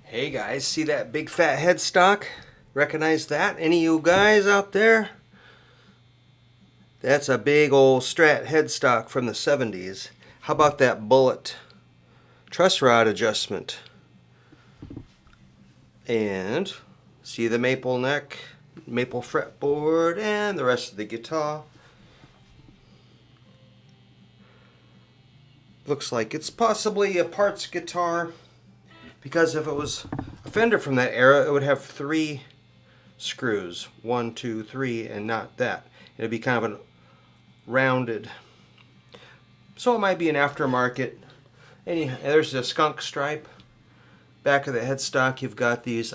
Hey guys, see that big fat headstock? Recognize that? Any of you guys out there? That's a big old Strat headstock from the 70s. How about that bullet truss rod adjustment? And see the maple neck, maple fretboard, and the rest of the guitar. Looks like it's possibly a parts guitar, because if it was a Fender from that era, it would have 3 screws. 1, 2, 3, and not that. It'd be kind of a rounded. So it might be an aftermarket. There's the skunk stripe. Back of the headstock, you've got these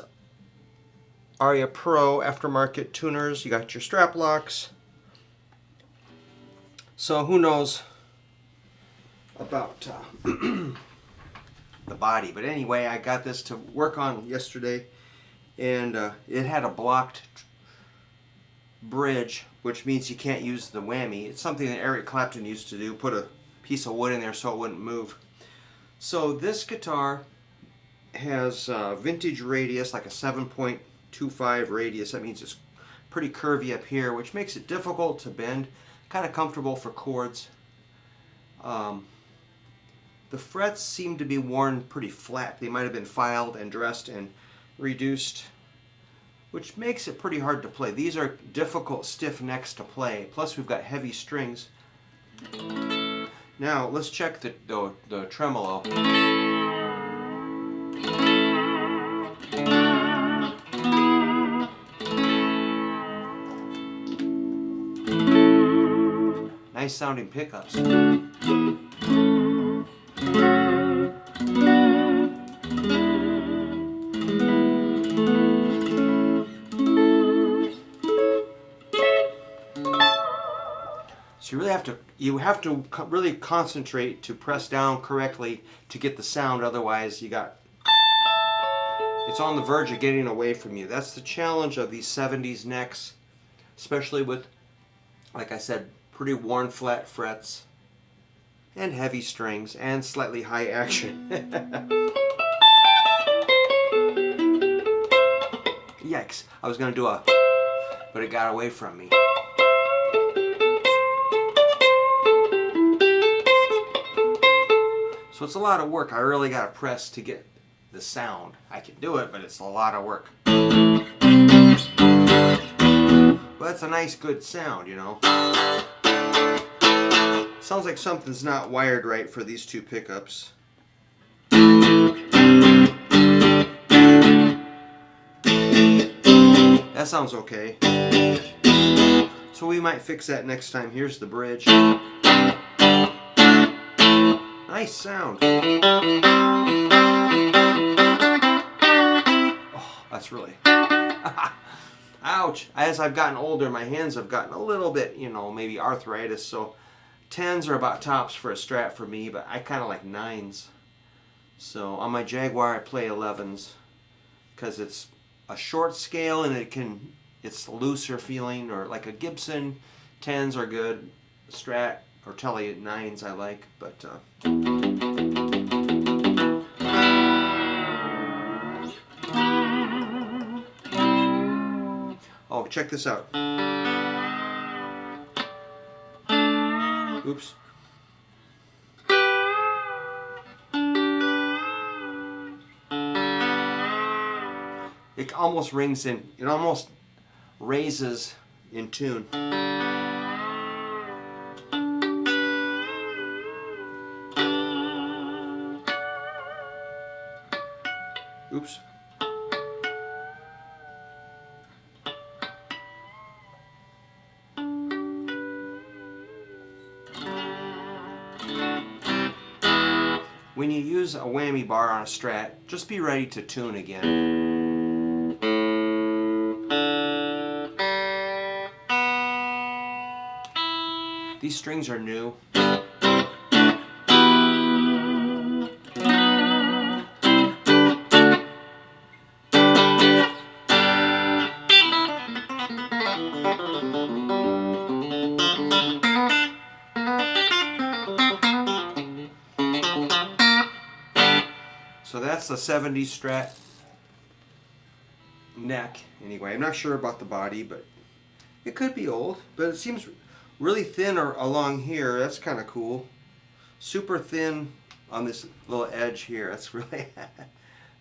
Aria Pro aftermarket tuners. You got your strap locks. So who knows about the body. But anyway, I got this to work on yesterday, and it had a blocked bridge, which means you can't use the whammy. It's something that Eric Clapton used to do, put a piece of wood in there so it wouldn't move. So this guitar has vintage radius, like a 7.25 radius. That means it's pretty curvy up here, which makes it difficult to bend, kind of comfortable for chords. The frets seem to be worn pretty flat. They might have been filed and dressed and reduced, which makes it pretty hard to play. These are difficult stiff necks to play. Plus we've got heavy strings. Now let's check the tremolo. Nice sounding pickups. So you have to really concentrate to press down correctly to get the sound. Otherwise, it's on the verge of getting away from you. That's the challenge of these 70s necks, especially with, like I said, pretty worn flat frets and heavy strings and slightly high action. Yikes! I was gonna do but it got away from me. So it's a lot of work. I really got to press to get the sound. I can do it, but it's a lot of work. But it's a nice, good sound, you know. Sounds like something's not wired right for these two pickups. That sounds okay. So we might fix that next time. Here's the bridge. Nice sound. Oh, that's really... Ouch. As I've gotten older, my hands have gotten a little bit, maybe arthritis, so 10s are about tops for a Strat for me, but I kind of like 9s. So on my Jaguar, I play 11s because it's a short scale and it's looser feeling, or like a Gibson, 10s are good. Strat or Tele 9s I like, but oh, check this out. Oops. It almost rings in, it almost raises in tune. Oops. When you use a whammy bar on a Strat, just be ready to tune again. These strings are new. So that's the 70s Strat. neck anyway. I'm not sure about the body, but it could be old. But it seems really thin along here. That's kind of cool. Super thin on this little edge here. That's really,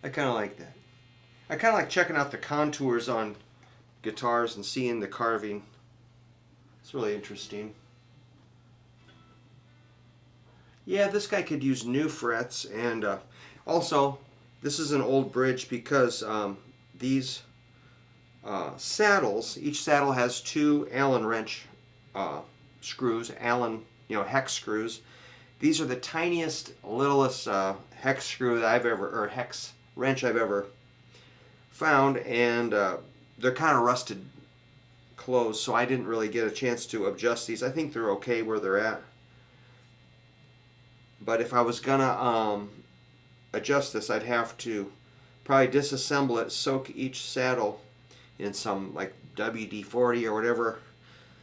I kind of like that. I kind of like checking out the contours on guitars and seeing the carving. It's really interesting. Yeah, this guy could use new frets, and also this is an old bridge because these saddles, each saddle has 2 Allen wrench screws, Allen, hex screws. These are the tiniest, littlest hex screw that I've ever, or hex wrench I've ever found, and they're kind of rusted closed, so I didn't really get a chance to adjust these. I think they're okay where they're at. But if I was gonna adjust this, I'd have to probably disassemble it, soak each saddle in some like WD-40 or whatever,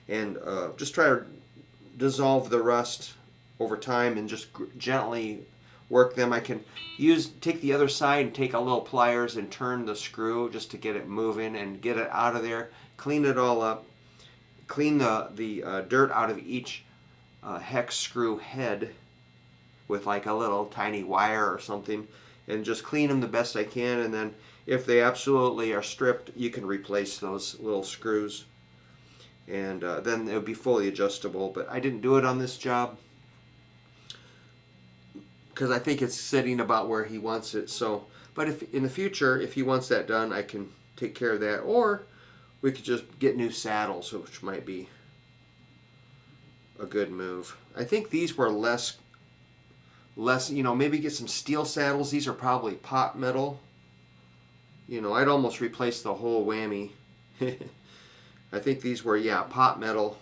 and just try to dissolve the rust over time and just gently work them. I can take the other side and take a little pliers and turn the screw just to get it moving and get it out of there, clean it all up, clean the dirt out of each hex screw head with like a little tiny wire or something, and just clean them the best I can. And then if they absolutely are stripped, you can replace those little screws, and then it would be fully adjustable. But I didn't do it on this job because I think it's sitting about where he wants it. So, but if in the future, if he wants that done, I can take care of that, or we could just get new saddles, which might be a good move. I think these were less, maybe get some steel saddles. These are probably pot metal. I'd almost replace the whole whammy. I think these were, pot metal.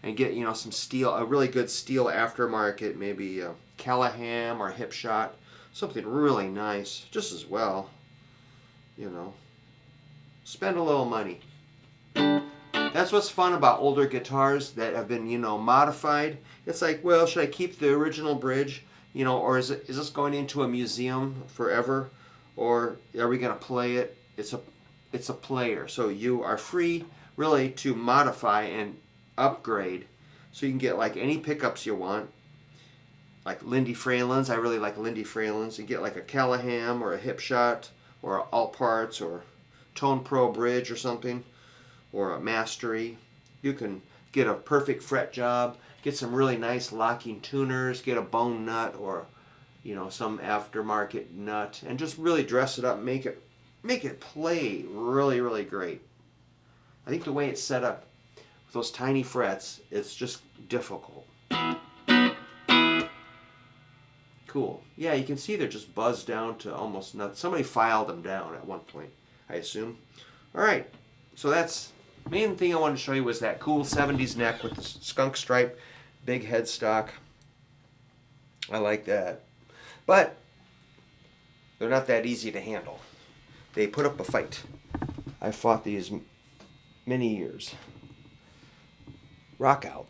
And get, some steel, a really good steel aftermarket, maybe Callahan or Hip Shot, something really nice, just as well. Spend a little money. That's what's fun about older guitars that have been, modified. It's like, well, should I keep the original bridge, or is this going into a museum forever, or are we going to play it? It's a player, so you are free really to modify and upgrade, so you can get like any pickups you want, like Lindy Fralins. I really like Lindy Fralins. You get like a Callahan or a Hip Shot or All Parts or Tone Pro bridge or something, or a Mastery. You can get a perfect fret job, get some really nice locking tuners, get a bone nut or some aftermarket nut, and just really dress it up, make it play really, really great. I think the way it's set up with those tiny frets, it's just difficult. Cool. Yeah, you can see they're just buzzed down to almost nothing. Somebody filed them down at one point, I assume. All right, so that's the main thing I wanted to show you was that cool 70s neck with the skunk stripe, big headstock. I like that. But they're not that easy to handle. They put up a fight. I fought these many years. Rock out.